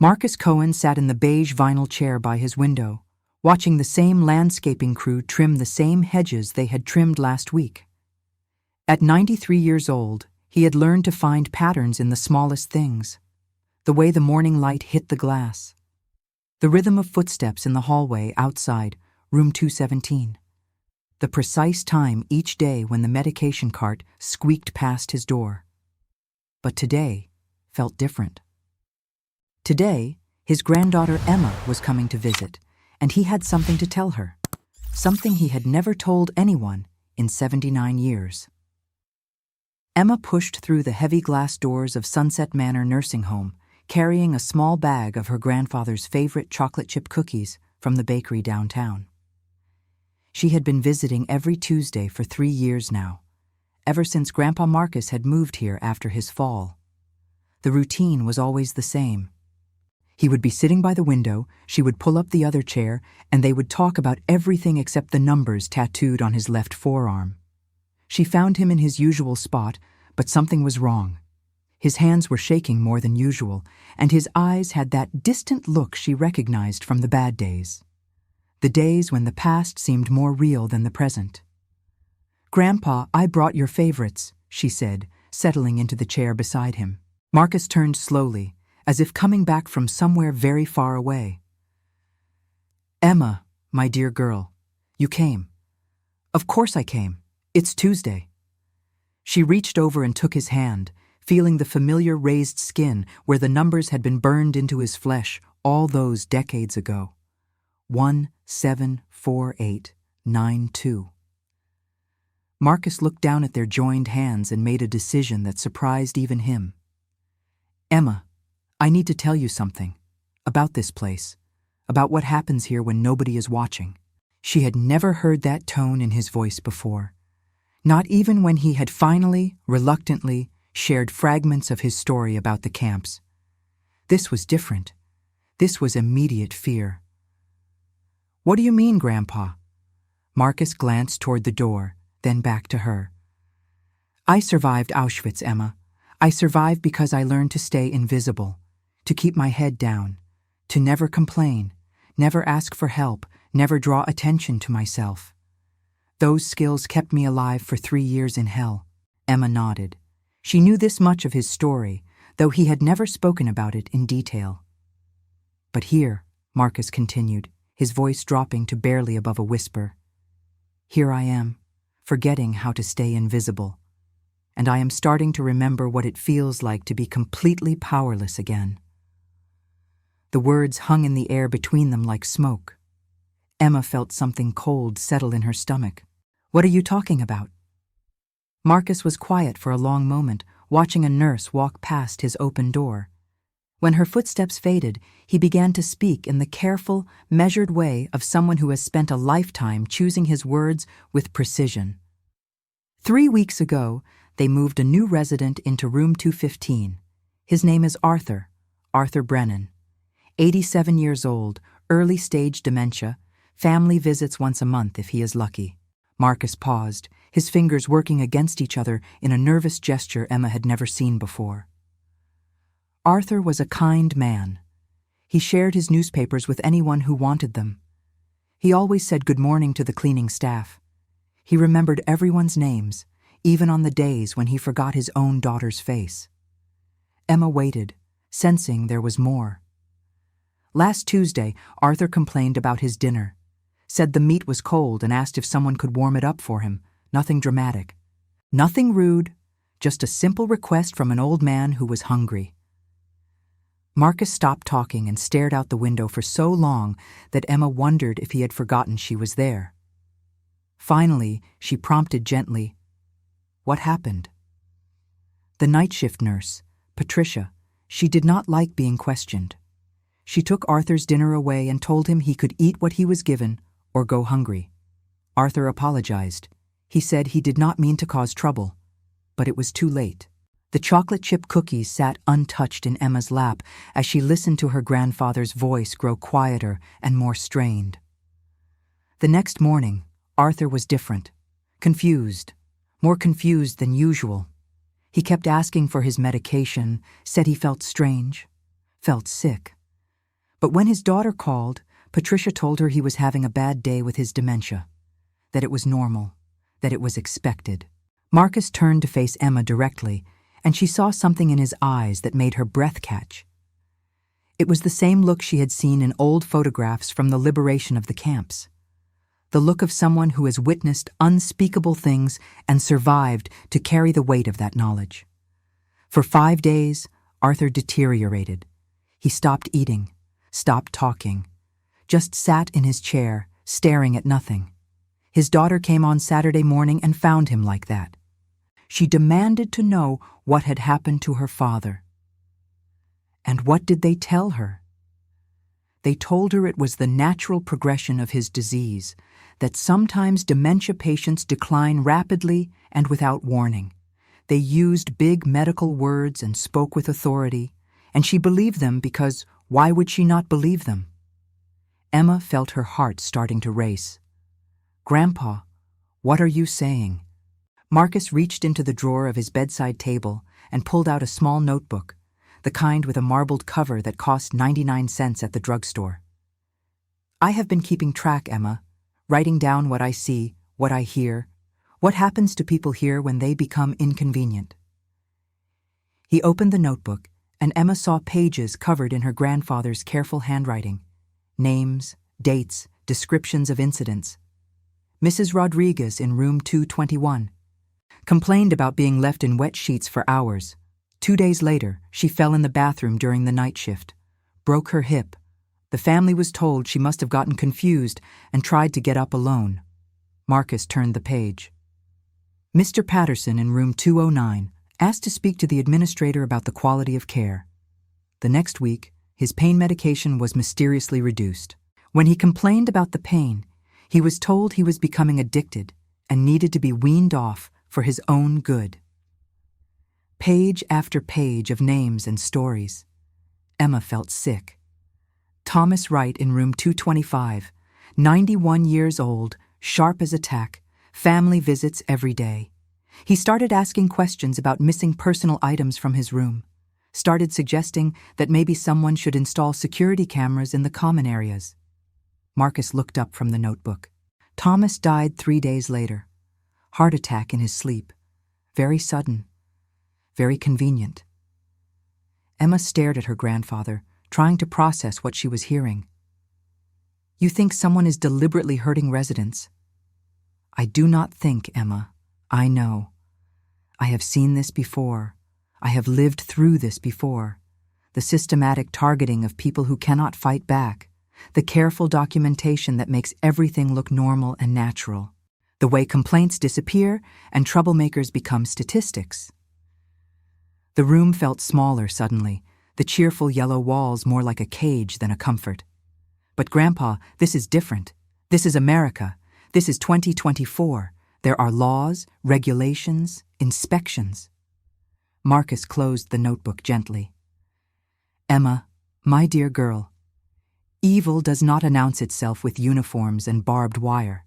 Marcus Cohen sat in the beige vinyl chair by his window, watching the same landscaping crew trim the same hedges they had trimmed last week. At 93 years old, he had learned to find patterns in the smallest things. The way the morning light hit the glass. The rhythm of footsteps in the hallway outside, room 217. The precise time each day when the medication cart squeaked past his door. But today felt different. Today, his granddaughter Emma was coming to visit, and he had something to tell her. Something he had never told anyone in 79 years. Emma pushed through the heavy glass doors of Sunset Manor nursing home, carrying a small bag of her grandfather's favorite chocolate chip cookies from the bakery downtown. She had been visiting every Tuesday for 3 years now, ever since Grandpa Marcus had moved here after his fall. The routine was always the same. He would be sitting by the window, she would pull up the other chair, and they would talk about everything except the numbers tattooed on his left forearm. She found him in his usual spot, but something was wrong. His hands were shaking more than usual, and his eyes had that distant look she recognized from the bad days. The days when the past seemed more real than the present. "Grandpa, I brought your favorites," she said, settling into the chair beside him. Marcus turned slowly, as if coming back from somewhere very far away. "Emma, my dear girl, you came." "Of course I came. It's Tuesday." She reached over and took his hand, feeling the familiar raised skin where the numbers had been burned into his flesh all those decades ago. 174892. Marcus looked down at their joined hands and made a decision that surprised even him. "Emma, I need to tell you something. About this place. About what happens here when nobody is watching." She had never heard that tone in his voice before. Not even when he had finally, reluctantly, shared fragments of his story about the camps. This was different. This was immediate fear. "What do you mean, Grandpa?" Marcus glanced toward the door, then back to her. "I survived Auschwitz, Emma. I survived because I learned to stay invisible, to keep my head down, to never complain, never ask for help, never draw attention to myself. Those skills kept me alive for 3 years in hell." Emma nodded. She knew this much of his story, though he had never spoken about it in detail. "But here," Marcus continued, his voice dropping to barely above a whisper, "here I am, forgetting how to stay invisible. And I am starting to remember what it feels like to be completely powerless again." The words hung in the air between them like smoke. Emma felt something cold settle in her stomach. "What are you talking about?" Marcus was quiet for a long moment, watching a nurse walk past his open door. When her footsteps faded, he began to speak in the careful, measured way of someone who has spent a lifetime choosing his words with precision. 3 weeks ago, they moved a new resident into room 215. His name is Arthur Brennan. 87 years old, early-stage dementia, family visits once a month if he is lucky. Marcus paused, his fingers working against each other in a nervous gesture Emma had never seen before. Arthur was a kind man. He shared his newspapers with anyone who wanted them. He always said good morning to the cleaning staff. He remembered everyone's names, even on the days when he forgot his own daughter's face. Emma waited, sensing there was more. Last Tuesday, Arthur complained about his dinner, said the meat was cold and asked if someone could warm it up for him. Nothing dramatic. Nothing rude, just a simple request from an old man who was hungry. Marcus stopped talking and stared out the window for so long that Emma wondered if he had forgotten she was there. Finally, she prompted gently, "What happened?" The night shift nurse, Patricia, she did not like being questioned. She took Arthur's dinner away and told him he could eat what he was given or go hungry. Arthur apologized. He said he did not mean to cause trouble, but it was too late. The chocolate chip cookies sat untouched in Emma's lap as she listened to her grandfather's voice grow quieter and more strained. The next morning, Arthur was different, confused, more confused than usual. He kept asking for his medication, said he felt strange, felt sick, But when his daughter called, Patricia told her he was having a bad day with his dementia, that it was normal, that it was expected. Marcus turned to face Emma directly, and she saw something in his eyes that made her breath catch. It was the same look she had seen in old photographs from the liberation of the camps. The look of someone who has witnessed unspeakable things and survived to carry the weight of that knowledge. For 5 days, Arthur deteriorated. He stopped eating, stopped talking, just sat in his chair, staring at nothing. His daughter came on Saturday morning and found him like that. She demanded to know what had happened to her father. And what did they tell her? They told her it was the natural progression of his disease, that sometimes dementia patients decline rapidly and without warning. They used big medical words and spoke with authority, and she believed them because why would she not believe them? Emma felt her heart starting to race. "Grandpa, what are you saying?" Marcus reached into the drawer of his bedside table and pulled out a small notebook, the kind with a marbled cover that cost 99 cents at the drugstore. "I have been keeping track, Emma, writing down what I see, what I hear, what happens to people here when they become inconvenient." He opened the notebook, and Emma saw pages covered in her grandfather's careful handwriting. Names, dates, descriptions of incidents. Mrs. Rodriguez in room 221. Complained about being left in wet sheets for hours. 2 days later, she fell in the bathroom during the night shift. Broke her hip. The family was told she must have gotten confused and tried to get up alone. Marcus turned the page. Mr. Patterson in room 209 asked to speak to the administrator about the quality of care. The next week, his pain medication was mysteriously reduced. When he complained about the pain, he was told he was becoming addicted and needed to be weaned off for his own good. Page after page of names and stories. Emma felt sick. Thomas Wright in room 225, 91 years old, sharp as a tack, family visits every day. He started asking questions about missing personal items from his room, started suggesting that maybe someone should install security cameras in the common areas. Marcus looked up from the notebook. Thomas died 3 days later. Heart attack in his sleep. Very sudden. Very convenient. Emma stared at her grandfather, trying to process what she was hearing. "You think someone is deliberately hurting residents?" "I do not think, Emma. I know. I have seen this before. I have lived through this before. The systematic targeting of people who cannot fight back. The careful documentation that makes everything look normal and natural. The way complaints disappear and troublemakers become statistics." The room felt smaller suddenly, the cheerful yellow walls more like a cage than a comfort. "But Grandpa, this is different. This is America. This is 2024. There are laws, regulations, inspections." Marcus closed the notebook gently. "Emma, my dear girl, evil does not announce itself with uniforms and barbed wire.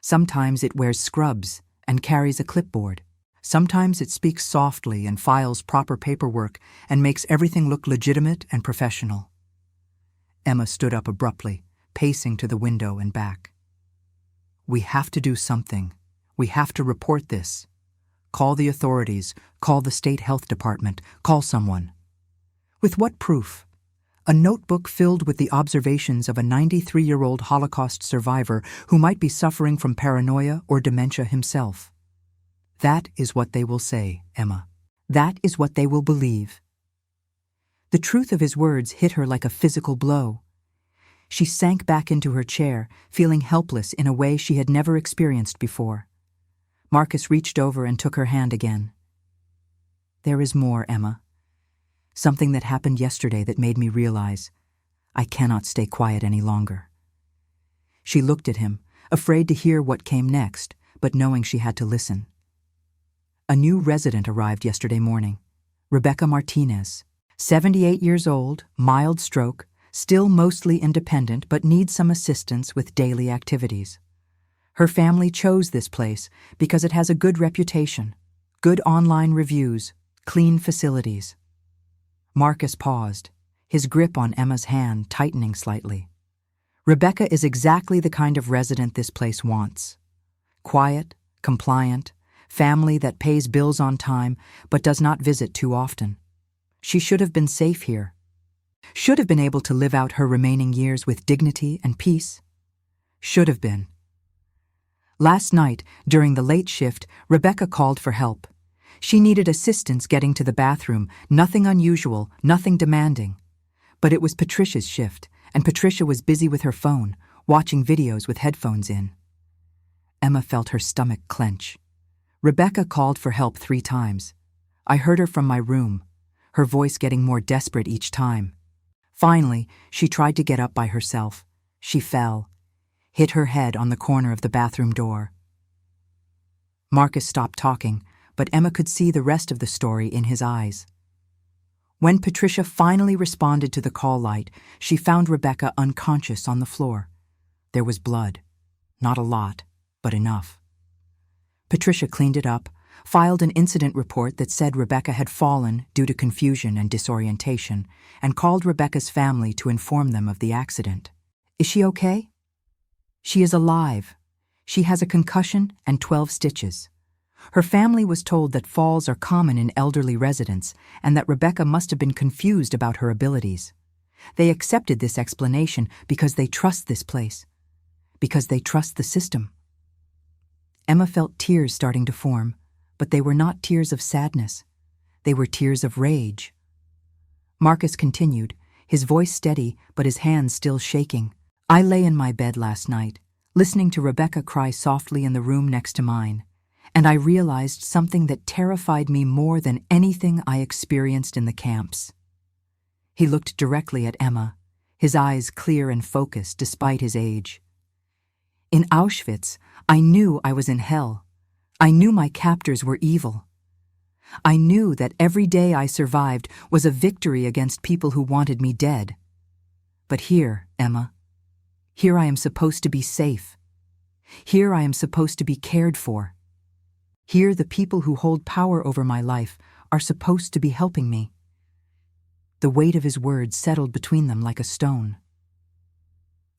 Sometimes it wears scrubs and carries a clipboard. Sometimes it speaks softly and files proper paperwork and makes everything look legitimate and professional." Emma stood up abruptly, pacing to the window and back. "We have to do something. We have to report this. Call the authorities, call the state health department, call someone." "With what proof?" "A notebook filled with the observations of a 93-year-old Holocaust survivor who might be suffering from paranoia or dementia himself." "That is what they will say, Emma. That is what they will believe." The truth of his words hit her like a physical blow. She sank back into her chair, feeling helpless in a way she had never experienced before. Marcus reached over and took her hand again. "There is more, Emma. Something that happened yesterday that made me realize I cannot stay quiet any longer." She looked at him, afraid to hear what came next, but knowing she had to listen. "A new resident arrived yesterday morning, Rebecca Martinez, 78 years old, mild stroke, still mostly independent but needs some assistance with daily activities. Her family chose this place because it has a good reputation, good online reviews, clean facilities." Marcus paused, his grip on Emma's hand tightening slightly. Rebecca is exactly the kind of resident this place wants. Quiet, compliant, family that pays bills on time but does not visit too often. She should have been safe here. Should have been able to live out her remaining years with dignity and peace. Should have been. Last night, during the late shift, Rebecca called for help. She needed assistance getting to the bathroom, nothing unusual, nothing demanding. But it was Patricia's shift, and Patricia was busy with her phone, watching videos with headphones in. Emma felt her stomach clench. Rebecca called for help 3 times. I heard her from my room, her voice getting more desperate each time. Finally, she tried to get up by herself. She fell, hit her head on the corner of the bathroom door. Marcus stopped talking, but Emma could see the rest of the story in his eyes. When Patricia finally responded to the call light, she found Rebecca unconscious on the floor. There was blood. Not a lot, but enough. Patricia cleaned it up, filed an incident report that said Rebecca had fallen due to confusion and disorientation, and called Rebecca's family to inform them of the accident. Is she okay? She is alive. She has a concussion and 12 stitches. Her family was told that falls are common in elderly residents and that Rebecca must have been confused about her abilities. They accepted this explanation because they trust this place, because they trust the system. Emma felt tears starting to form, but they were not tears of sadness. They were tears of rage. Marcus continued, his voice steady but his hands still shaking. I lay in my bed last night, listening to Rebecca cry softly in the room next to mine, and I realized something that terrified me more than anything I experienced in the camps. He looked directly at Emma, his eyes clear and focused despite his age. In Auschwitz, I knew I was in hell. I knew my captors were evil. I knew that every day I survived was a victory against people who wanted me dead. But here, Emma, here I am supposed to be safe. Here I am supposed to be cared for. Here the people who hold power over my life are supposed to be helping me. The weight of his words settled between them like a stone.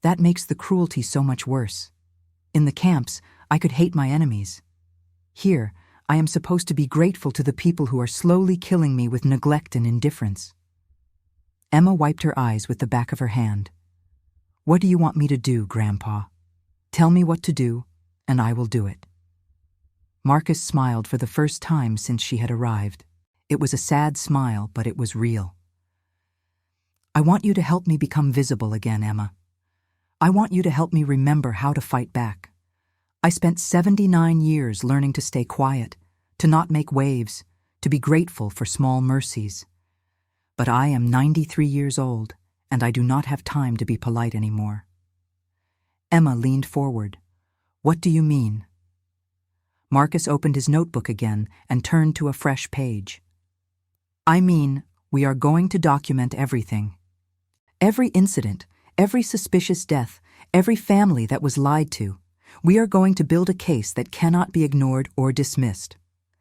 That makes the cruelty so much worse. In the camps, I could hate my enemies. Here, I am supposed to be grateful to the people who are slowly killing me with neglect and indifference. Emma wiped her eyes with the back of her hand. What do you want me to do, Grandpa? Tell me what to do, and I will do it. Marcus smiled for the first time since she had arrived. It was a sad smile, but it was real. I want you to help me become visible again, Emma. I want you to help me remember how to fight back. I spent 79 years learning to stay quiet, to not make waves, to be grateful for small mercies. But I am 93 years old, and I do not have time to be polite anymore. Emma leaned forward. What do you mean? Marcus opened his notebook again and turned to a fresh page. I mean, we are going to document everything. Every incident, every suspicious death, every family that was lied to. We are going to build a case that cannot be ignored or dismissed.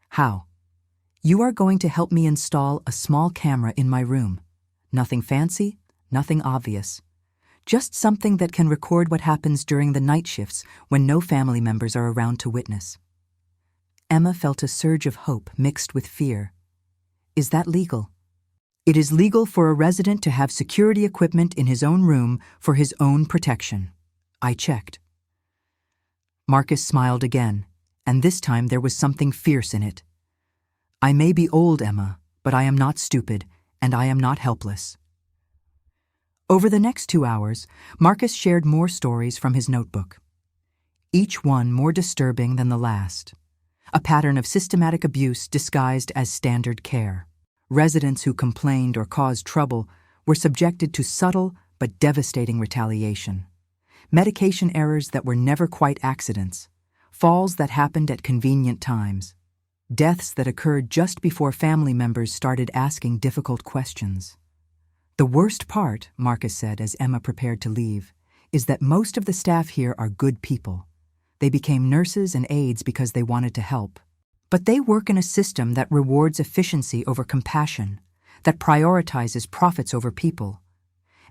How? You are going to help me install a small camera in my room. Nothing fancy, nothing obvious. Just something that can record what happens during the night shifts when no family members are around to witness. Emma felt a surge of hope mixed with fear. Is that legal? It is legal for a resident to have security equipment in his own room for his own protection. I checked. Marcus smiled again, and this time there was something fierce in it. I may be old, Emma, but I am not stupid, and I am not helpless. Over the next 2 hours, Marcus shared more stories from his notebook. Each one more disturbing than the last. A pattern of systematic abuse disguised as standard care. Residents who complained or caused trouble were subjected to subtle but devastating retaliation. Medication errors that were never quite accidents. Falls that happened at convenient times. Deaths that occurred just before family members started asking difficult questions. The worst part, Marcus said as Emma prepared to leave, is that most of the staff here are good people. They became nurses and aides because they wanted to help. But they work in a system that rewards efficiency over compassion. that prioritizes profits over people.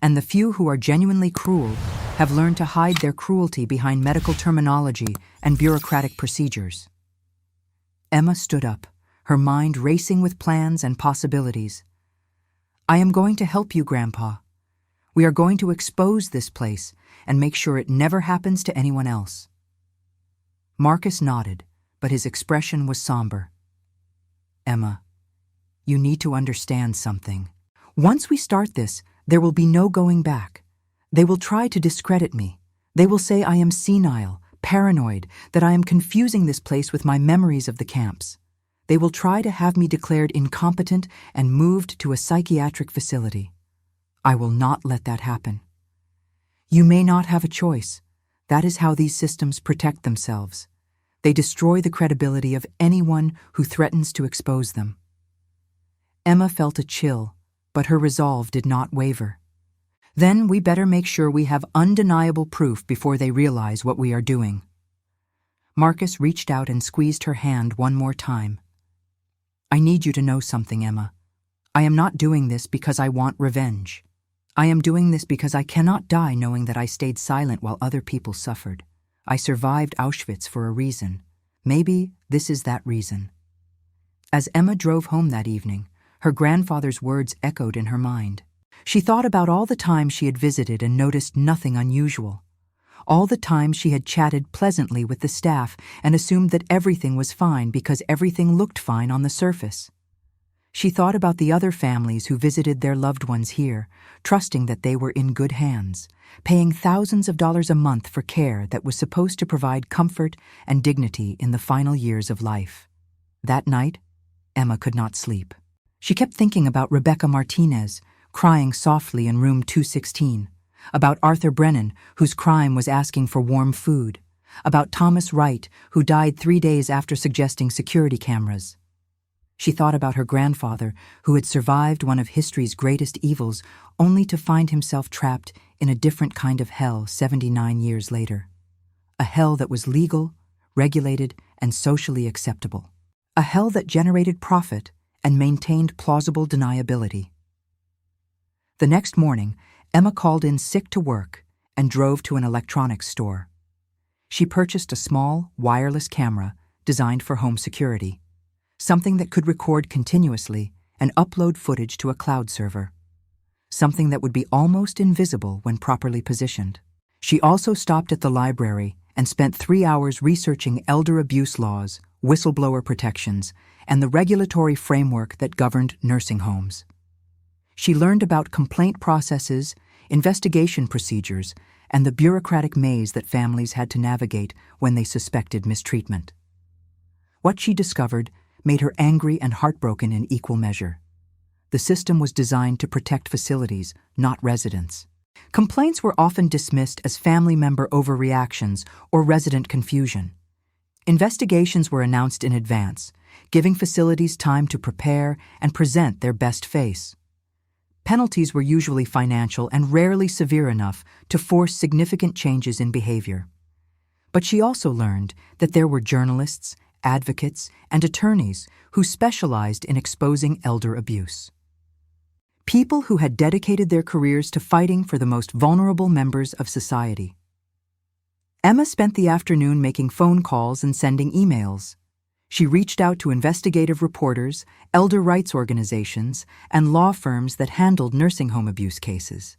And the few who are genuinely cruel have learned to hide their cruelty behind medical terminology and bureaucratic procedures. Emma stood up, her mind racing with plans and possibilities. I am going to help you, Grandpa. We are going to expose this place and make sure it never happens to anyone else. Marcus nodded, but his expression was somber. Emma, you need to understand something. Once we start this, there will be no going back. They will try to discredit me. They will say I am senile, paranoid, that I am confusing this place with my memories of the camps. They will try to have me declared incompetent and moved to a psychiatric facility. I will not let that happen. You may not have a choice. That is how these systems protect themselves. They destroy the credibility of anyone who threatens to expose them. Emma felt a chill, but her resolve did not waver. Then we better make sure we have undeniable proof before they realize what we are doing. Marcus reached out and squeezed her hand one more time. I need you to know something, Emma. I am not doing this because I want revenge. I am doing this because I cannot die knowing that I stayed silent while other people suffered. I survived Auschwitz for a reason. Maybe this is that reason. As Emma drove home that evening, her grandfather's words echoed in her mind. She thought about all the times she had visited and noticed nothing unusual. All the times she had chatted pleasantly with the staff and assumed that everything was fine because everything looked fine on the surface. She thought about the other families who visited their loved ones here, trusting that they were in good hands, paying thousands of dollars a month for care that was supposed to provide comfort and dignity in the final years of life. That night, Emma could not sleep. She kept thinking about Rebecca Martinez, crying softly in room 216, about Arthur Brennan, whose crime was asking for warm food, about Thomas Wright, who died 3 days after suggesting security cameras. She thought about her grandfather, who had survived one of history's greatest evils, only to find himself trapped in a different kind of hell 79 years later. A hell that was legal, regulated, and socially acceptable. A hell that generated profit and maintained plausible deniability. The next morning, Emma called in sick to work and drove to an electronics store. She purchased a small, wireless camera designed for home security, something that could record continuously and upload footage to a cloud server, something that would be almost invisible when properly positioned. She also stopped at the library and spent 3 hours researching elder abuse laws, whistleblower protections, and the regulatory framework that governed nursing homes. She learned about complaint processes, investigation procedures, and the bureaucratic maze that families had to navigate when they suspected mistreatment. What she discovered made her angry and heartbroken in equal measure. The system was designed to protect facilities, not residents. Complaints were often dismissed as family member overreactions or resident confusion. Investigations were announced in advance, giving facilities time to prepare and present their best face. Penalties were usually financial and rarely severe enough to force significant changes in behavior. But she also learned that there were journalists, advocates, and attorneys who specialized in exposing elder abuse. People who had dedicated their careers to fighting for the most vulnerable members of society. Emma spent the afternoon making phone calls and sending emails. She reached out to investigative reporters, elder rights organizations, and law firms that handled nursing home abuse cases.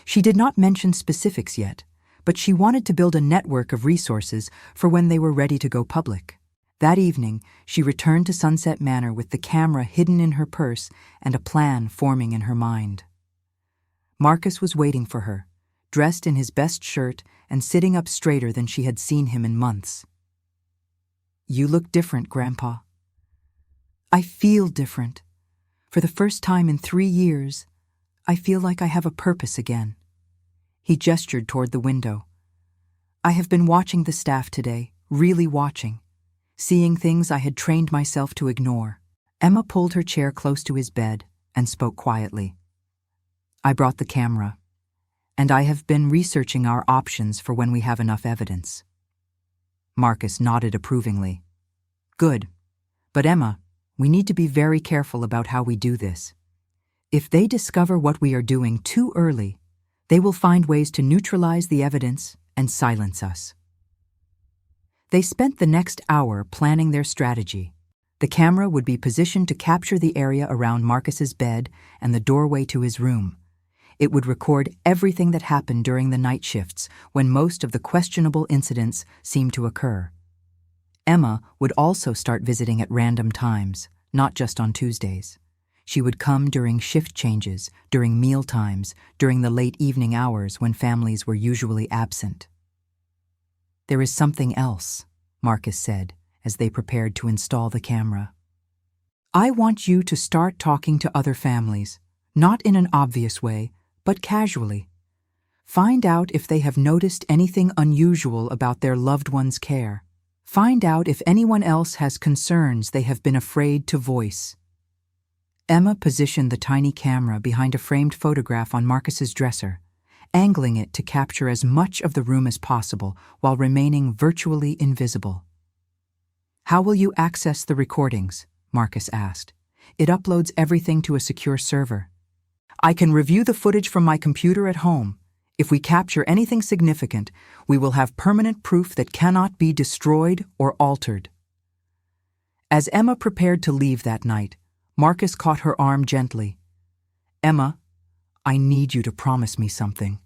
She did not mention specifics yet, but she wanted to build a network of resources for when they were ready to go public. That evening, she returned to Sunset Manor with the camera hidden in her purse and a plan forming in her mind. Marcus was waiting for her, dressed in his best shirt and sitting up straighter than she had seen him in months. You look different, Grandpa. I feel different. For the first time in 3 years, I feel like I have a purpose again. He gestured toward the window. I have been watching the staff today, really watching, seeing things I had trained myself to ignore. Emma pulled her chair close to his bed and spoke quietly. I brought the camera, and I have been researching our options for when we have enough evidence. Marcus nodded approvingly. Good. But Emma, we need to be very careful about how we do this. If they discover what we are doing too early, they will find ways to neutralize the evidence and silence us. They spent the next hour planning their strategy. The camera would be positioned to capture the area around Marcus's bed and the doorway to his room. It would record everything that happened during the night shifts when most of the questionable incidents seemed to occur. Emma would also start visiting at random times, not just on Tuesdays. She would come during shift changes, during meal times, during the late evening hours when families were usually absent. "There is something else," Marcus said, as they prepared to install the camera. "I want you to start talking to other families, not in an obvious way, but casually. Find out if they have noticed anything unusual about their loved one's care. Find out if anyone else has concerns they have been afraid to voice." Emma positioned the tiny camera behind a framed photograph on Marcus's dresser, angling it to capture as much of the room as possible while remaining virtually invisible. "How will you access the recordings?" Marcus asked. "It uploads everything to a secure server." "I can review the footage from my computer at home. If we capture anything significant, we will have permanent proof that cannot be destroyed or altered." As Emma prepared to leave that night, Marcus caught her arm gently. "Emma, I need you to promise me something.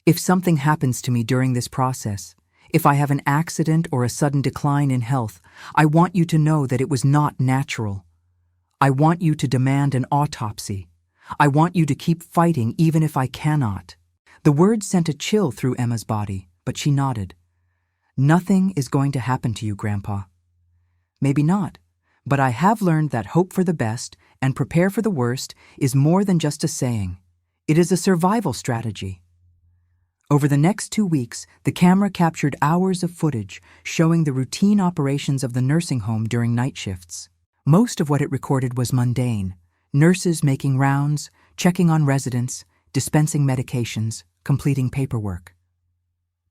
If something happens to me during this process, if I have an accident or a sudden decline in health, I want you to know that it was not natural. I want you to demand an autopsy. I want you to keep fighting even if I cannot." The words sent a chill through Emma's body, but she nodded. "Nothing is going to happen to you, Grandpa." "Maybe not, but I have learned that hope for the best and prepare for the worst is more than just a saying. It is a survival strategy." Over the next 2 weeks, the camera captured hours of footage showing the routine operations of the nursing home during night shifts. Most of what it recorded was mundane: nurses making rounds, checking on residents, dispensing medications, completing paperwork.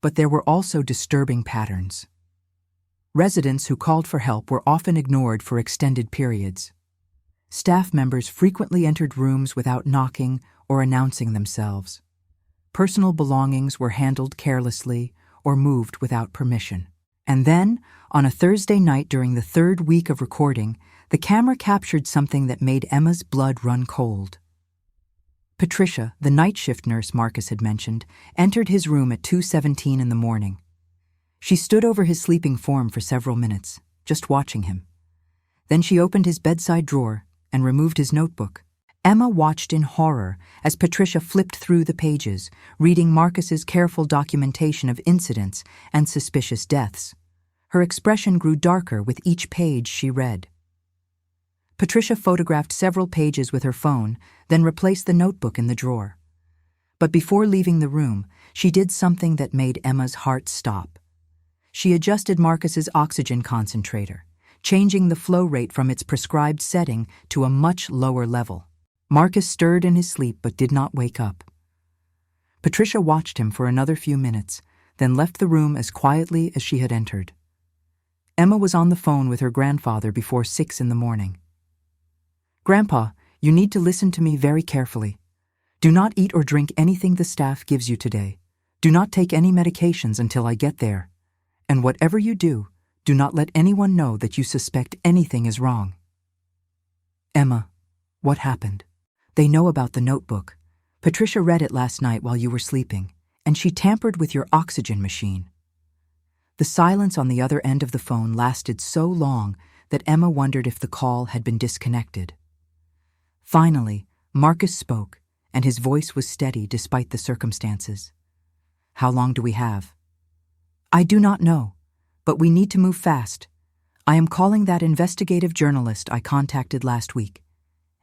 But there were also disturbing patterns. Residents who called for help were often ignored for extended periods. Staff members frequently entered rooms without knocking or announcing themselves. Personal belongings were handled carelessly or moved without permission. And then, on a Thursday night during the 3rd week of recording, the camera captured something that made Emma's blood run cold. Patricia, the night shift nurse Marcus had mentioned, entered his room at 2:17 in the morning. She stood over his sleeping form for several minutes, just watching him. Then she opened his bedside drawer and removed his notebook. Emma watched in horror as Patricia flipped through the pages, reading Marcus's careful documentation of incidents and suspicious deaths. Her expression grew darker with each page she read. Patricia photographed several pages with her phone, then replaced the notebook in the drawer. But before leaving the room, she did something that made Emma's heart stop. She adjusted Marcus's oxygen concentrator, changing the flow rate from its prescribed setting to a much lower level. Marcus stirred in his sleep but did not wake up. Patricia watched him for another few minutes, then left the room as quietly as she had entered. Emma was on the phone with her grandfather before 6 in the morning. "Grandpa, you need to listen to me very carefully. Do not eat or drink anything the staff gives you today. Do not take any medications until I get there. And whatever you do, do not let anyone know that you suspect anything is wrong." "Emma, what happened?" "They know about the notebook. Patricia read it last night while you were sleeping, and she tampered with your oxygen machine." The silence on the other end of the phone lasted so long that Emma wondered if the call had been disconnected. Finally, Marcus spoke, and his voice was steady despite the circumstances. "How long do we have?" "I do not know, but we need to move fast. I am calling that investigative journalist I contacted last week,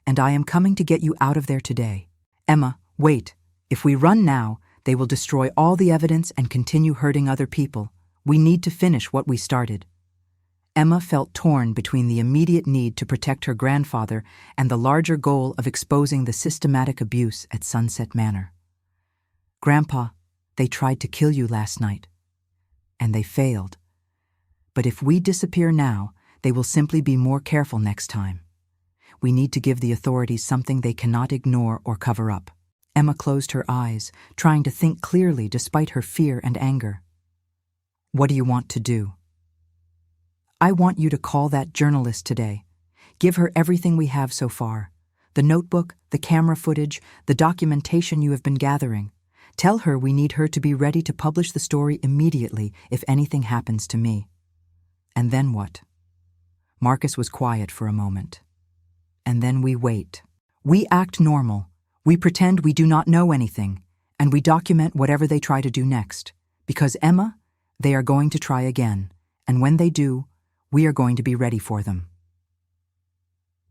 and I am coming to get you out of there today." "Emma, wait. If we run now, they will destroy all the evidence and continue hurting other people. We need to finish what we started." Emma felt torn between the immediate need to protect her grandfather and the larger goal of exposing the systematic abuse at Sunset Manor. "Grandpa, they tried to kill you last night, and they failed. But if we disappear now, they will simply be more careful next time. We need to give the authorities something they cannot ignore or cover up. Emma closed her eyes, trying to think clearly despite her fear and anger. What do you want to do? I want you to call that journalist today. Give her everything we have so far. The notebook, the camera footage, the documentation you have been gathering. Tell her we need her to be ready to publish the story immediately if anything happens to me. And then what? Marcus was quiet for a moment. And then we wait. We act normal. We pretend we do not know anything, and we document whatever they try to do next. Because, Emma, they are going to try again, and when they do, we are going to be ready for them.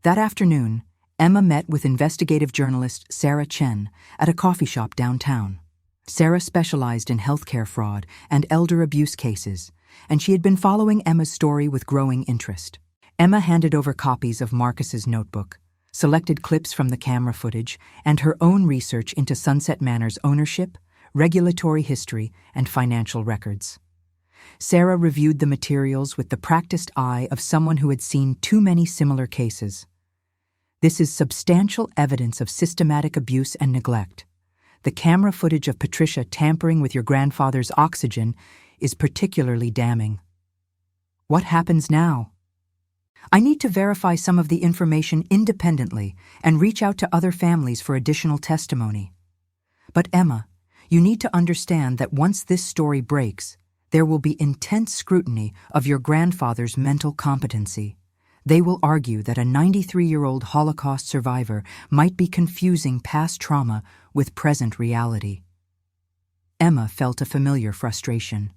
That afternoon, Emma met with investigative journalist Sarah Chen at a coffee shop downtown. Sarah specialized in healthcare fraud and elder abuse cases, and she had been following Emma's story with growing interest. Emma handed over copies of Marcus's notebook, selected clips from the camera footage, and her own research into Sunset Manor's ownership, regulatory history, and financial records. Sarah reviewed the materials with the practiced eye of someone who had seen too many similar cases. This is substantial evidence of systematic abuse and neglect. The camera footage of Patricia tampering with your grandfather's oxygen is particularly damning. What happens now? I need to verify some of the information independently and reach out to other families for additional testimony. But Emma, you need to understand that once this story breaks, there will be intense scrutiny of your grandfather's mental competency. They will argue that a 93-year-old Holocaust survivor might be confusing past trauma with present reality. Emma felt a familiar frustration.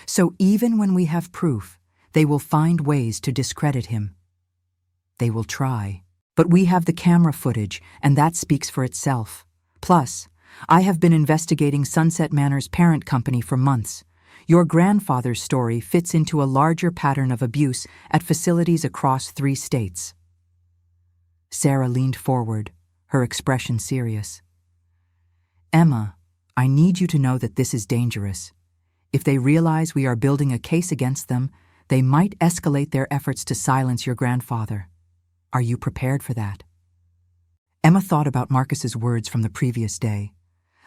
So even when we have proof, they will find ways to discredit him. They will try. But we have the camera footage, and that speaks for itself. Plus, I have been investigating Sunset Manor's parent company for months. Your grandfather's story fits into a larger pattern of abuse at facilities across 3 states. Sarah leaned forward, her expression serious. Emma, I need you to know that this is dangerous. If they realize we are building a case against them, they might escalate their efforts to silence your grandfather. Are you prepared for that? Emma thought about Marcus's words from the previous day,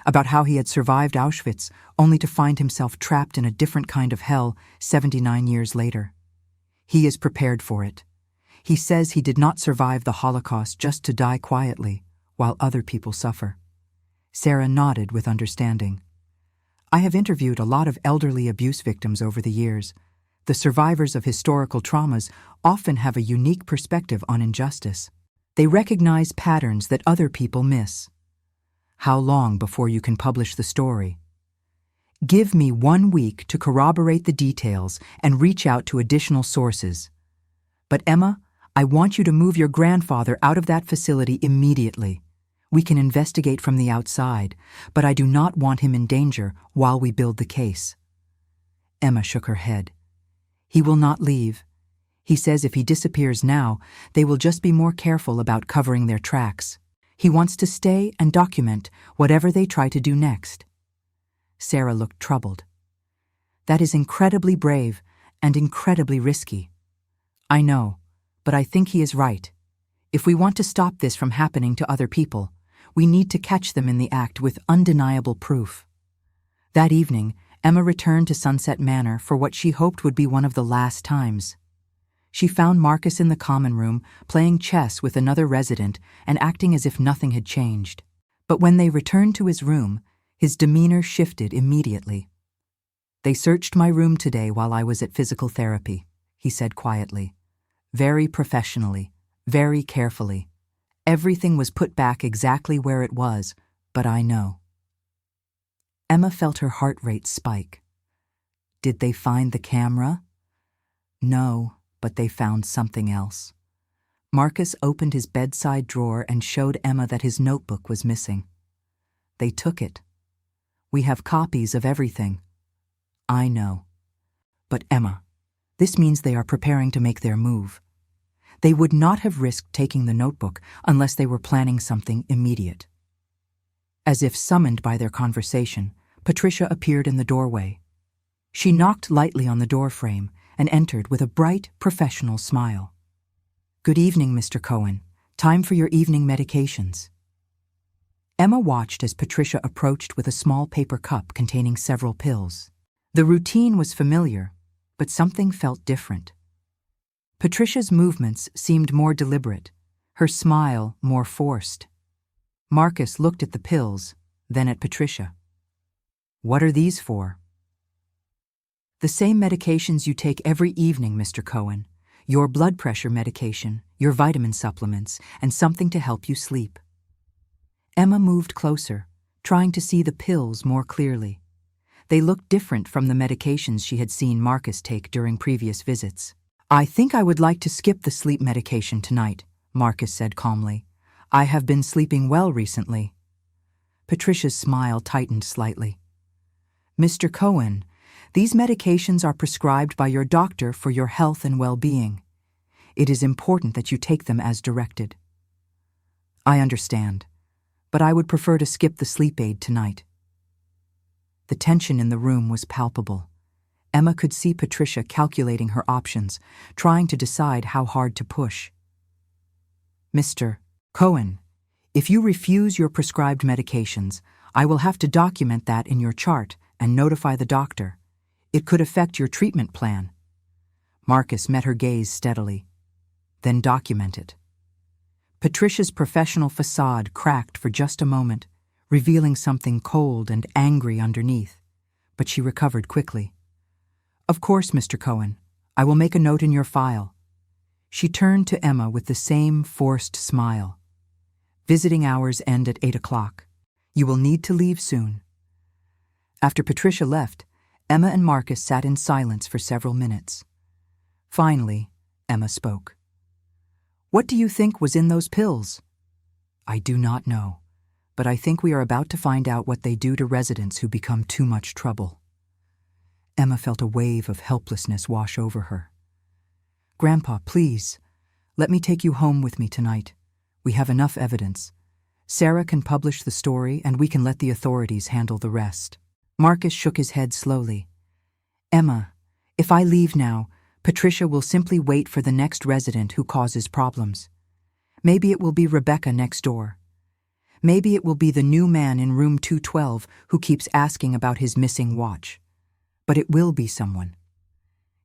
about how he had survived Auschwitz only to find himself trapped in a different kind of hell 79 years later. He is prepared for it. He says he did not survive the Holocaust just to die quietly, while other people suffer. Sarah nodded with understanding. I have interviewed a lot of elderly abuse victims over the years. The survivors of historical traumas often have a unique perspective on injustice. They recognize patterns that other people miss. How long before you can publish the story? Give me 1 week to corroborate the details and reach out to additional sources. But Emma, I want you to move your grandfather out of that facility immediately. We can investigate from the outside, but I do not want him in danger while we build the case. Emma shook her head. He will not leave. He says if he disappears now, they will just be more careful about covering their tracks. He wants to stay and document whatever they try to do next. Sarah looked troubled. That is incredibly brave and incredibly risky. I know, but I think he is right. If we want to stop this from happening to other people, we need to catch them in the act with undeniable proof. That evening, Emma returned to Sunset Manor for what she hoped would be one of the last times. She found Marcus in the common room, playing chess with another resident and acting as if nothing had changed. But when they returned to his room, his demeanor shifted immediately. They searched my room today while I was at physical therapy, he said quietly. Very professionally, very carefully. Everything was put back exactly where it was, but I know. Emma felt her heart rate spike. Did they find the camera? No, but they found something else. Marcus opened his bedside drawer and showed Emma that his notebook was missing. They took it. We have copies of everything. I know. But Emma, this means they are preparing to make their move. They would not have risked taking the notebook unless they were planning something immediate. As if summoned by their conversation, Patricia appeared in the doorway. She knocked lightly on the doorframe and entered with a bright, professional smile. Good evening, Mr. Cohen. Time for your evening medications. Emma watched as Patricia approached with a small paper cup containing several pills. The routine was familiar, but something felt different. Patricia's movements seemed more deliberate, her smile more forced. Marcus looked at the pills, then at Patricia. "What are these for?" "The same medications you take every evening, Mr. Cohen. Your blood pressure medication, your vitamin supplements, and something to help you sleep." Emma moved closer, trying to see the pills more clearly. They looked different from the medications she had seen Marcus take during previous visits. "I think I would like to skip the sleep medication tonight," Marcus said calmly. "I have been sleeping well recently." Patricia's smile tightened slightly. "Mr. Cohen, these medications are prescribed by your doctor for your health and well-being. It is important that you take them as directed." "I understand, but I would prefer to skip the sleep aid tonight." The tension in the room was palpable. Emma could see Patricia calculating her options, trying to decide how hard to push. "Mr. Cohen, if you refuse your prescribed medications, I will have to document that in your chart and notify the doctor. It could affect your treatment plan." Marcus met her gaze steadily. "Then document it." Patricia's professional facade cracked for just a moment, revealing something cold and angry underneath, but she recovered quickly. "Of course, Mr. Cohen. I will make a note in your file." She turned to Emma with the same forced smile. "Visiting hours end at 8 o'clock. You will need to leave soon." After Patricia left, Emma and Marcus sat in silence for several minutes. Finally, Emma spoke. "What do you think was in those pills?" "I do not know, but I think we are about to find out what they do to residents who become too much trouble." Emma felt a wave of helplessness wash over her. "Grandpa, please, let me take you home with me tonight. We have enough evidence. Sarah can publish the story and we can let the authorities handle the rest." Marcus shook his head slowly. "Emma, if I leave now, Patricia will simply wait for the next resident who causes problems. Maybe it will be Rebecca next door. Maybe it will be the new man in room 212 who keeps asking about his missing watch. But it will be someone."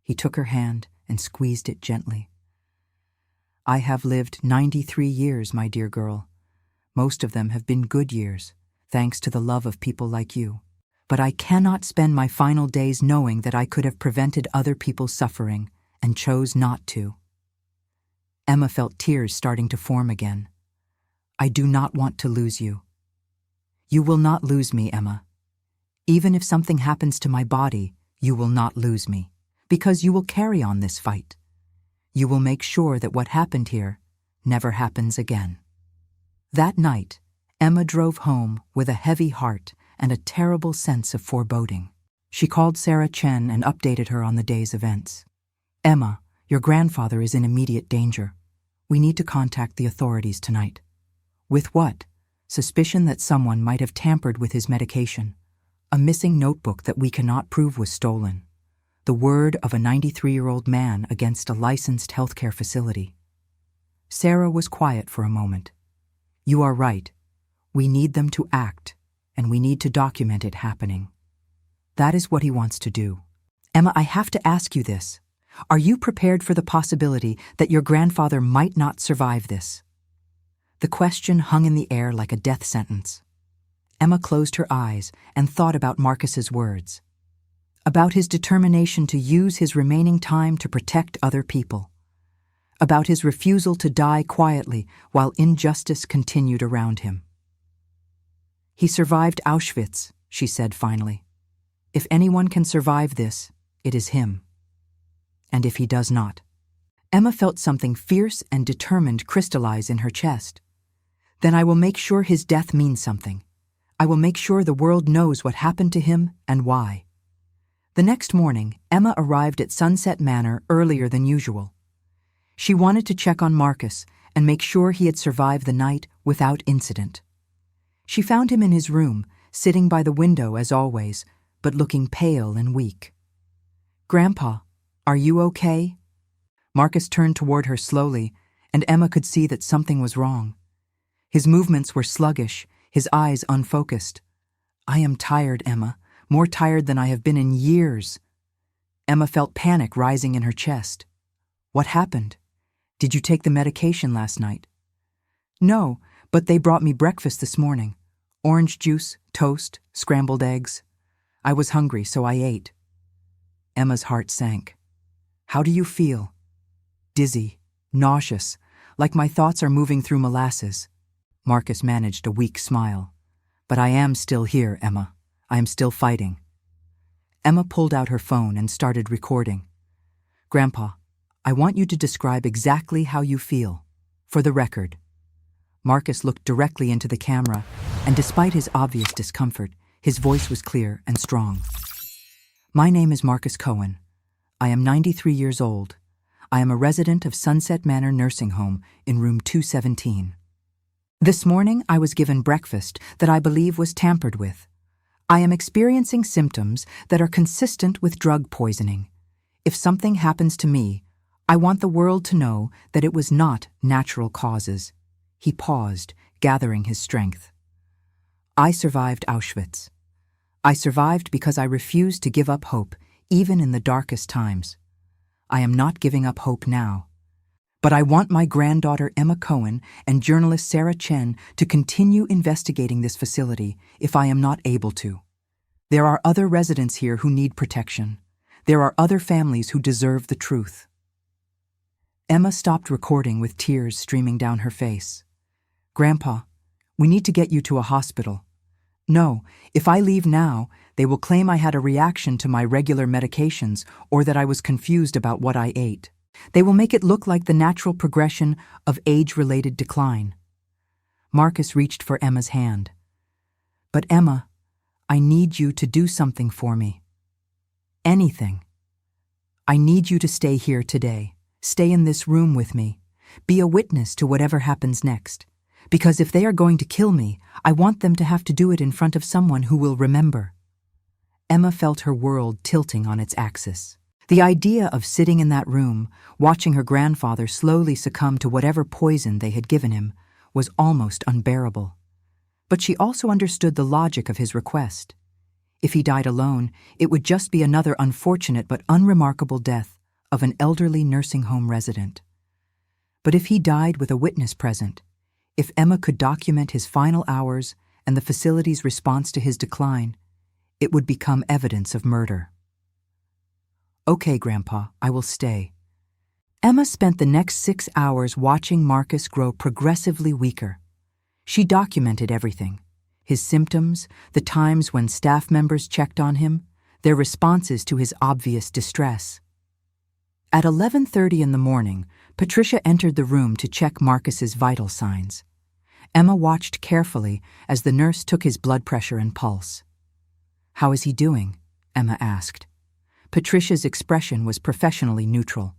He took her hand and squeezed it gently. "I have lived 93 years, my dear girl. Most of them have been good years, thanks to the love of people like you. But I cannot spend my final days knowing that I could have prevented other people's suffering and chose not to." Emma felt tears starting to form again. "I do not want to lose you." "You will not lose me, Emma. Even if something happens to my body, you will not lose me, because you will carry on this fight. You will make sure that what happened here never happens again." That night, Emma drove home with a heavy heart and a terrible sense of foreboding. She called Sarah Chen and updated her on the day's events. "Emma, your grandfather is in immediate danger. We need to contact the authorities tonight." "With what?" "Suspicion that someone might have tampered with his medication. A missing notebook that we cannot prove was stolen. The word of a 93-year-old man against a licensed healthcare facility." Sarah was quiet for a moment. "You are right. We need them to act, and we need to document it happening." That is what he wants to do. "Emma, I have to ask you this. Are you prepared for the possibility that your grandfather might not survive this?" The question hung in the air like a death sentence. Emma closed her eyes and thought about Marcus's words, about his determination to use his remaining time to protect other people, about his refusal to die quietly while injustice continued around him. "He survived Auschwitz," she said finally. "If anyone can survive this, it is him. And if he does not..." Emma felt something fierce and determined crystallize in her chest. "Then I will make sure his death means something. I will make sure the world knows what happened to him and why." The next morning, Emma arrived at Sunset Manor earlier than usual. She wanted to check on Marcus and make sure he had survived the night without incident. She found him in his room, sitting by the window as always, but looking pale and weak. "Grandpa, are you okay?" Marcus turned toward her slowly, and Emma could see that something was wrong. His movements were sluggish, his eyes unfocused. "I am tired, Emma, more tired than I have been in years." Emma felt panic rising in her chest. "What happened? Did you take the medication last night?" "No, but they brought me breakfast this morning. Orange juice, toast, scrambled eggs. I was hungry, so I ate." Emma's heart sank. "How do you feel?" "Dizzy, nauseous, like my thoughts are moving through molasses." Marcus managed a weak smile. "But I am still here, Emma. I am still fighting." Emma pulled out her phone and started recording. "Grandpa, I want you to describe exactly how you feel, for the record." Marcus looked directly into the camera, and despite his obvious discomfort, his voice was clear and strong. "My name is Marcus Cohen. I am 93 years old. I am a resident of Sunset Manor Nursing Home in room 217. This morning I was given breakfast that I believe was tampered with. I am experiencing symptoms that are consistent with drug poisoning. If something happens to me, I want the world to know that it was not natural causes." He paused, gathering his strength. "I survived Auschwitz. I survived because I refused to give up hope, even in the darkest times. I am not giving up hope now. But I want my granddaughter Emma Cohen and journalist Sarah Chen to continue investigating this facility if I am not able to. There are other residents here who need protection. There are other families who deserve the truth." Emma stopped recording with tears streaming down her face. "Grandpa, we need to get you to a hospital. No, if I leave now, they will claim I had a reaction to my regular medications or that I was confused about what I ate. They will make it look like the natural progression of age-related decline." Marcus reached for Emma's hand. "But Emma, I need you to do something for me. Anything. I need you to stay here today. Stay in this room with me. Be a witness to whatever happens next. Because if they are going to kill me, I want them to have to do it in front of someone who will remember." Emma felt her world tilting on its axis. The idea of sitting in that room, watching her grandfather slowly succumb to whatever poison they had given him, was almost unbearable. But she also understood the logic of his request. If he died alone, it would just be another unfortunate but unremarkable death of an elderly nursing home resident. But if he died with a witness present, if Emma could document his final hours and the facility's response to his decline, it would become evidence of murder. "Okay, Grandpa, I will stay." Emma spent the next 6 hours watching Marcus grow progressively weaker. She documented everything: his symptoms, the times when staff members checked on him, their responses to his obvious distress. At 11:30 in the morning, Patricia entered the room to check Marcus's vital signs. Emma watched carefully as the nurse took his blood pressure and pulse. "How is he doing?" Emma asked. Patricia's expression was professionally neutral.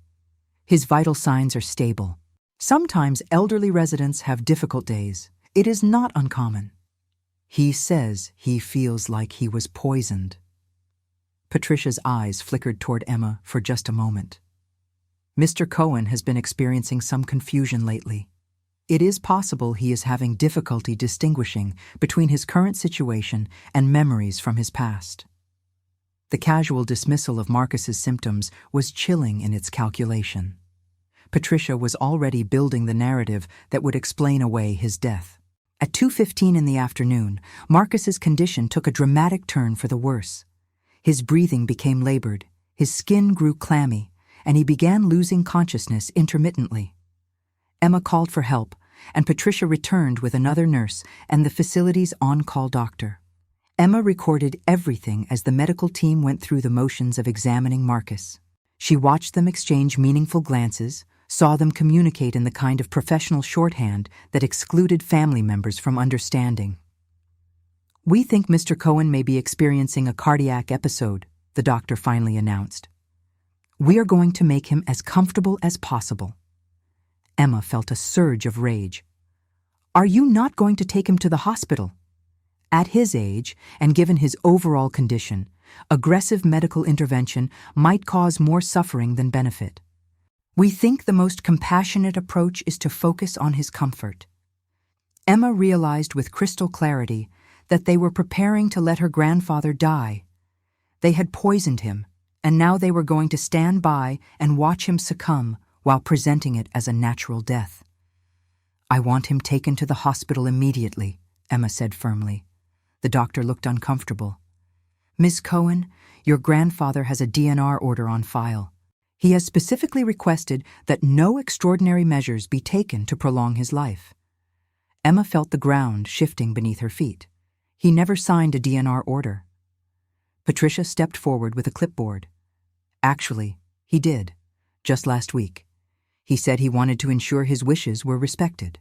"His vital signs are stable. Sometimes elderly residents have difficult days. It is not uncommon." "He says he feels like he was poisoned." Patricia's eyes flickered toward Emma for just a moment. "Mr. Cohen has been experiencing some confusion lately. It is possible he is having difficulty distinguishing between his current situation and memories from his past." The casual dismissal of Marcus's symptoms was chilling in its calculation. Patricia was already building the narrative that would explain away his death. At 2:15 in the afternoon, Marcus's condition took a dramatic turn for the worse. His breathing became labored, his skin grew clammy, and he began losing consciousness intermittently. Emma called for help, and Patricia returned with another nurse and the facility's on-call doctor. Emma recorded everything as the medical team went through the motions of examining Marcus. She watched them exchange meaningful glances, saw them communicate in the kind of professional shorthand that excluded family members from understanding. "We think Mr. Cohen may be experiencing a cardiac episode," the doctor finally announced. "We are going to make him as comfortable as possible." Emma felt a surge of rage. "Are you not going to take him to the hospital?" At his age, and given his overall condition, aggressive medical intervention might cause more suffering than benefit. We think the most compassionate approach is to focus on his comfort. Emma realized with crystal clarity that they were preparing to let her grandfather die. They had poisoned him, and now they were going to stand by and watch him succumb while presenting it as a natural death. "I want him taken to the hospital immediately," Emma said firmly. The doctor looked uncomfortable. "Ms. Cohen, your grandfather has a DNR order on file. He has specifically requested that no extraordinary measures be taken to prolong his life." Emma felt the ground shifting beneath her feet. He never signed a DNR order. Patricia stepped forward with a clipboard. "Actually, he did, just last week. He said he wanted to ensure his wishes were respected."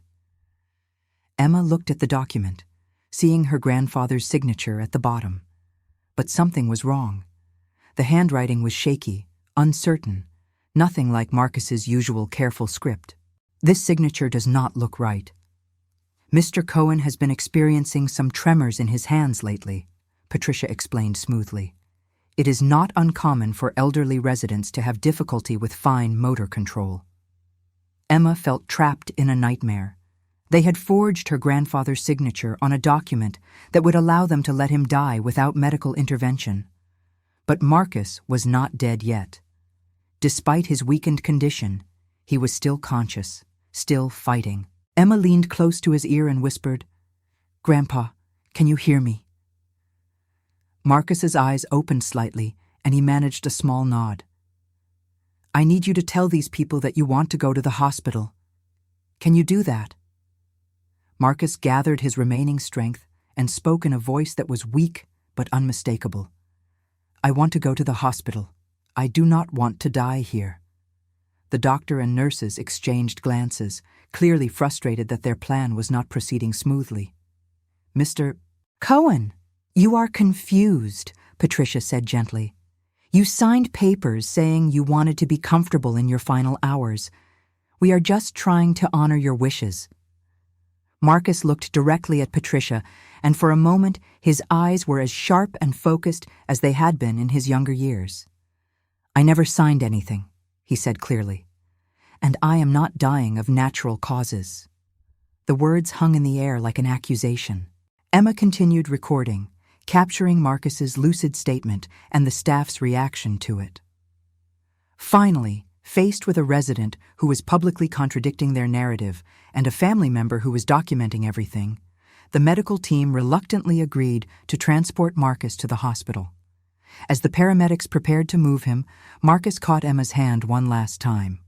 Emma looked at the document, seeing her grandfather's signature at the bottom. But something was wrong. The handwriting was shaky, uncertain, nothing like Marcus's usual careful script. "This signature does not look right. Mr. Cohen has been experiencing some tremors in his hands lately," Patricia explained smoothly. "It is not uncommon for elderly residents to have difficulty with fine motor control." Emma felt trapped in a nightmare. They had forged her grandfather's signature on a document that would allow them to let him die without medical intervention. But Marcus was not dead yet. Despite his weakened condition, he was still conscious, still fighting. Emma leaned close to his ear and whispered, "Grandpa, can you hear me?" Marcus's eyes opened slightly, and he managed a small nod. "I need you to tell these people that you want to go to the hospital. Can you do that?" Marcus gathered his remaining strength and spoke in a voice that was weak but unmistakable. "I want to go to the hospital. I do not want to die here." The doctor and nurses exchanged glances, clearly frustrated that their plan was not proceeding smoothly. "Mr. Cohen, you are confused," Patricia said gently. "You signed papers saying you wanted to be comfortable in your final hours. We are just trying to honor your wishes." Marcus looked directly at Patricia, and for a moment his eyes were as sharp and focused as they had been in his younger years. "I never signed anything," he said clearly, "and I am not dying of natural causes." The words hung in the air like an accusation. Emma continued recording, capturing Marcus's lucid statement and the staff's reaction to it. Finally, faced with a resident who was publicly contradicting their narrative and a family member who was documenting everything, the medical team reluctantly agreed to transport Marcus to the hospital. As the paramedics prepared to move him, Marcus caught Emma's hand one last time.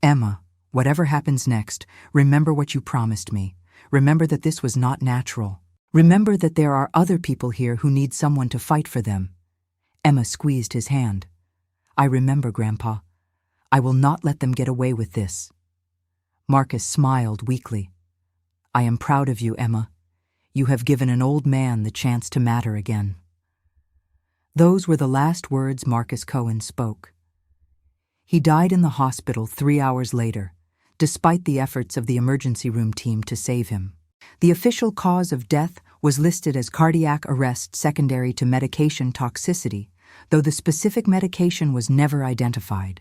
"Emma, whatever happens next, remember what you promised me. Remember that this was not natural. Remember that there are other people here who need someone to fight for them." Emma squeezed his hand. "I remember, Grandpa. I will not let them get away with this." Marcus smiled weakly. "I am proud of you, Emma. You have given an old man the chance to matter again." Those were the last words Marcus Cohen spoke. He died in the hospital 3 hours later, despite the efforts of the emergency room team to save him. The official cause of death was listed as cardiac arrest secondary to medication toxicity, though the specific medication was never identified.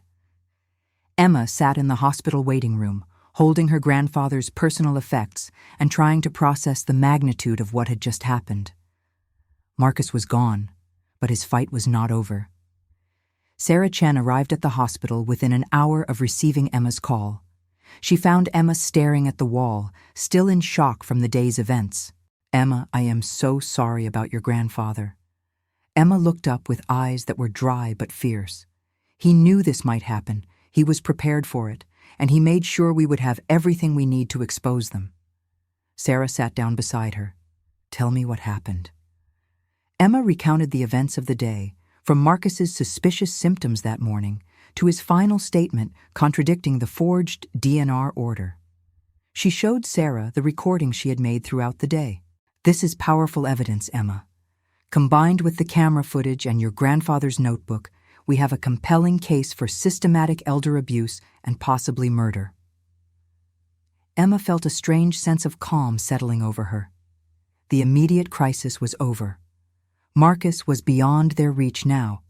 Emma sat in the hospital waiting room, holding her grandfather's personal effects and trying to process the magnitude of what had just happened. Marcus was gone, but his fight was not over. Sarah Chen arrived at the hospital within an hour of receiving Emma's call. She found Emma staring at the wall, still in shock from the day's events. "Emma, I am so sorry about your grandfather." Emma looked up with eyes that were dry but fierce. He knew this might happen, he was prepared for it, and he made sure we would have everything we need to expose them. Sarah sat down beside her. "Tell me what happened." Emma recounted the events of the day, from Marcus's suspicious symptoms that morning to his final statement contradicting the forged DNR order. She showed Sarah the recordings she had made throughout the day. "This is powerful evidence, Emma. Combined with the camera footage and your grandfather's notebook, we have a compelling case for systematic elder abuse and possibly murder." Emma felt a strange sense of calm settling over her. The immediate crisis was over. Marcus was beyond their reach now,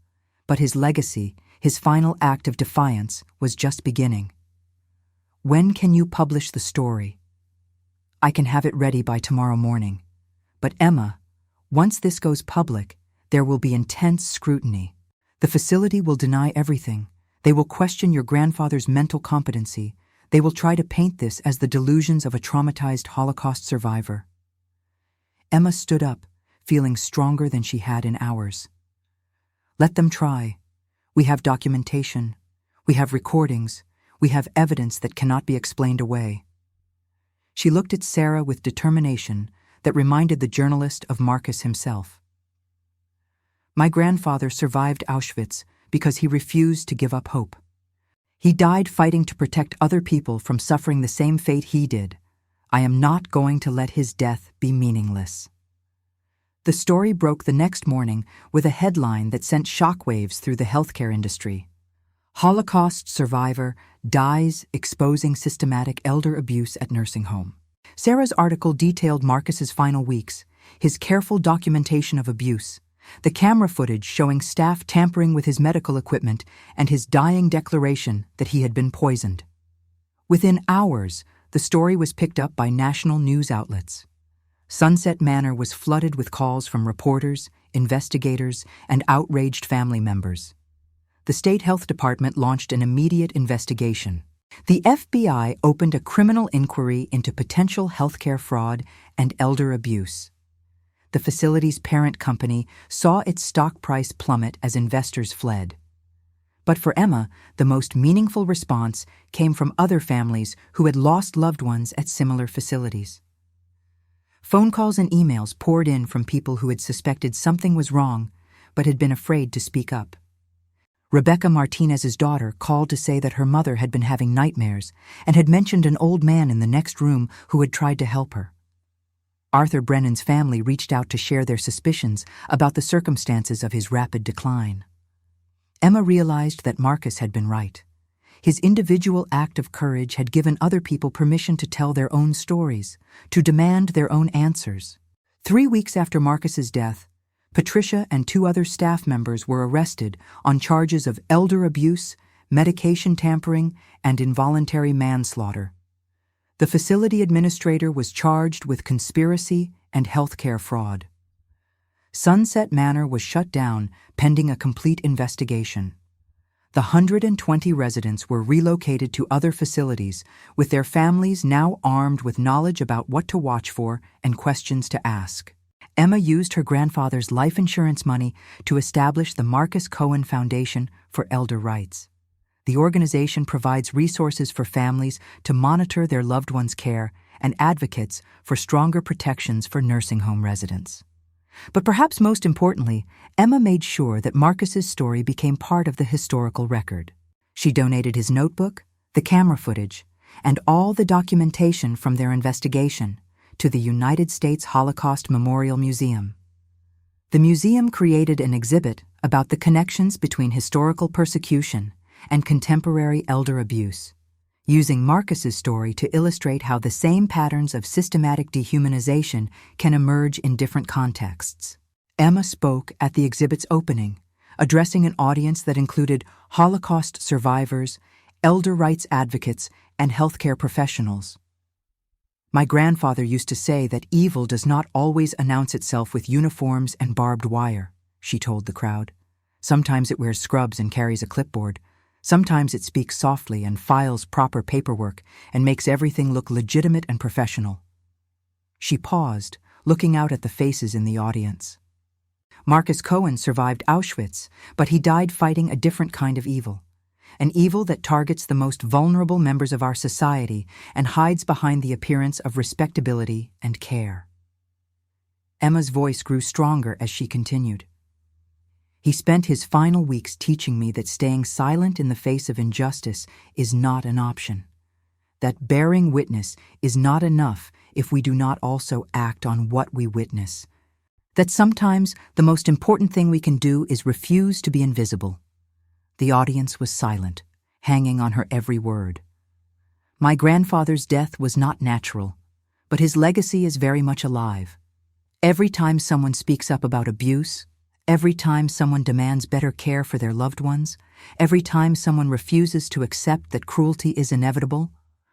but his legacy, His final act of defiance was just beginning. "When can you publish the story?" "I can have it ready by tomorrow morning. But Emma, once this goes public, there will be intense scrutiny. The facility will deny everything. They will question your grandfather's mental competency. They will try to paint this as the delusions of a traumatized Holocaust survivor." Emma stood up, feeling stronger than she had in hours. "Let them try. We have documentation. We have recordings. We have evidence that cannot be explained away." She looked at Sarah with determination that reminded the journalist of Marcus himself. "My grandfather survived Auschwitz because he refused to give up hope. He died fighting to protect other people from suffering the same fate he did. I am not going to let his death be meaningless." The story broke the next morning with a headline that sent shockwaves through the healthcare industry. "Holocaust survivor dies exposing systematic elder abuse at nursing home." Sarah's article detailed Marcus's final weeks, his careful documentation of abuse, the camera footage showing staff tampering with his medical equipment, and his dying declaration that he had been poisoned. Within hours, the story was picked up by national news outlets. Sunset Manor was flooded with calls from reporters, investigators, and outraged family members. The state health department launched an immediate investigation. The FBI opened a criminal inquiry into potential healthcare fraud and elder abuse. The facility's parent company saw its stock price plummet as investors fled. But for Emma, the most meaningful response came from other families who had lost loved ones at similar facilities. Phone calls and emails poured in from people who had suspected something was wrong but had been afraid to speak up. Rebecca Martinez's daughter called to say that her mother had been having nightmares and had mentioned an old man in the next room who had tried to help her. Arthur Brennan's family reached out to share their suspicions about the circumstances of his rapid decline. Emma realized that Marcus had been right. His individual act of courage had given other people permission to tell their own stories, to demand their own answers. 3 weeks after Marcus's death, Patricia and 2 other staff members were arrested on charges of elder abuse, medication tampering, and involuntary manslaughter. The facility administrator was charged with conspiracy and healthcare fraud. Sunset Manor was shut down pending a complete investigation. The 120 residents were relocated to other facilities, with their families now armed with knowledge about what to watch for and questions to ask. Emma used her grandfather's life insurance money to establish the Marcus Cohen Foundation for Elder Rights. The organization provides resources for families to monitor their loved ones' care and advocates for stronger protections for nursing home residents. But perhaps most importantly, Emma made sure that Marcus's story became part of the historical record. She donated his notebook, the camera footage, and all the documentation from their investigation to the United States Holocaust Memorial Museum. The museum created an exhibit about the connections between historical persecution and contemporary elder abuse, using Marcus's story to illustrate how the same patterns of systematic dehumanization can emerge in different contexts. Emma spoke at the exhibit's opening, addressing an audience that included Holocaust survivors, elder rights advocates, and healthcare professionals. "My grandfather used to say that evil does not always announce itself with uniforms and barbed wire," she told the crowd. "Sometimes it wears scrubs and carries a clipboard. Sometimes it speaks softly and files proper paperwork and makes everything look legitimate and professional." She paused, looking out at the faces in the audience. Marcus Cohen survived Auschwitz, but he died fighting a different kind of evil. An evil that targets the most vulnerable members of our society and hides behind the appearance of respectability and care. Emma's voice grew stronger as she continued. "He spent his final weeks teaching me that staying silent in the face of injustice is not an option, that bearing witness is not enough if we do not also act on what we witness, that sometimes the most important thing we can do is refuse to be invisible." The audience was silent, hanging on her every word. "My grandfather's death was not natural, but his legacy is very much alive. Every time someone speaks up about abuse, Every time someone demands better care for their loved ones, every time someone refuses to accept that cruelty is inevitable,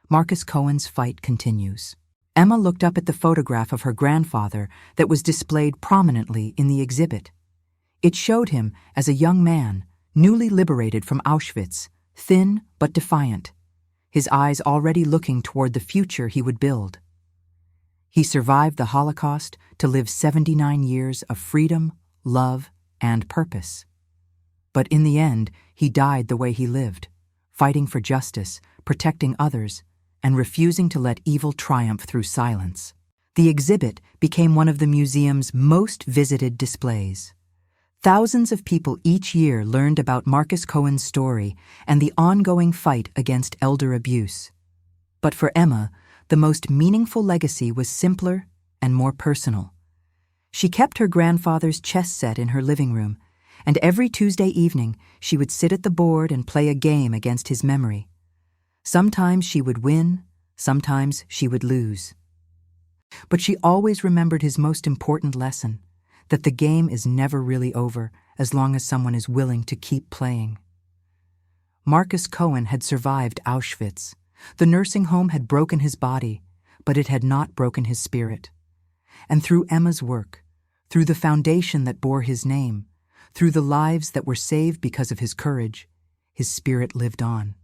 Marcus Cohen's fight continues. Emma looked up at the photograph of her grandfather that was displayed prominently in the exhibit. It showed him as a young man, newly liberated from Auschwitz, thin but defiant, his eyes already looking toward the future he would build. He survived the Holocaust to live 79 years of freedom, love, and purpose. But in the end, he died the way he lived, fighting for justice, protecting others, and refusing to let evil triumph through silence. The exhibit became one of the museum's most visited displays. Thousands of people each year learned about Marcus Cohen's story and the ongoing fight against elder abuse. But for Emma, the most meaningful legacy was simpler and more personal. She kept her grandfather's chess set in her living room, and every Tuesday evening she would sit at the board and play a game against his memory. Sometimes she would win, sometimes she would lose. But she always remembered his most important lesson, that the game is never really over as long as someone is willing to keep playing. Marcus Cohen had survived Auschwitz. The nursing home had broken his body, but it had not broken his spirit. And through Emma's work, through the foundation that bore his name, through the lives that were saved because of his courage, his spirit lived on.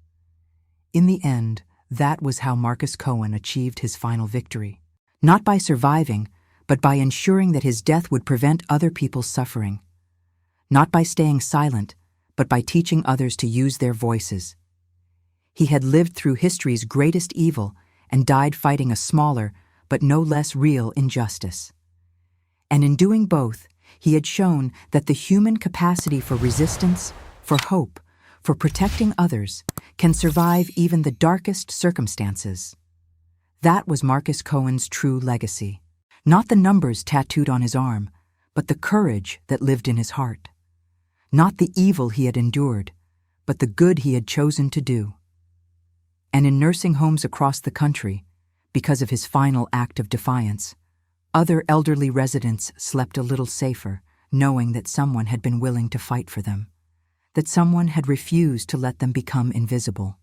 In the end, that was how Marcus Cohen achieved his final victory. Not by surviving, but by ensuring that his death would prevent other people's suffering. Not by staying silent, but by teaching others to use their voices. He had lived through history's greatest evil and died fighting a smaller, but no less real injustice. And in doing both, he had shown that the human capacity for resistance, for hope, for protecting others, can survive even the darkest circumstances. That was Marcus Cohen's true legacy. Not the numbers tattooed on his arm, but the courage that lived in his heart. Not the evil he had endured, but the good he had chosen to do. And in nursing homes across the country, because of his final act of defiance, other elderly residents slept a little safer, knowing that someone had been willing to fight for them, that someone had refused to let them become invisible.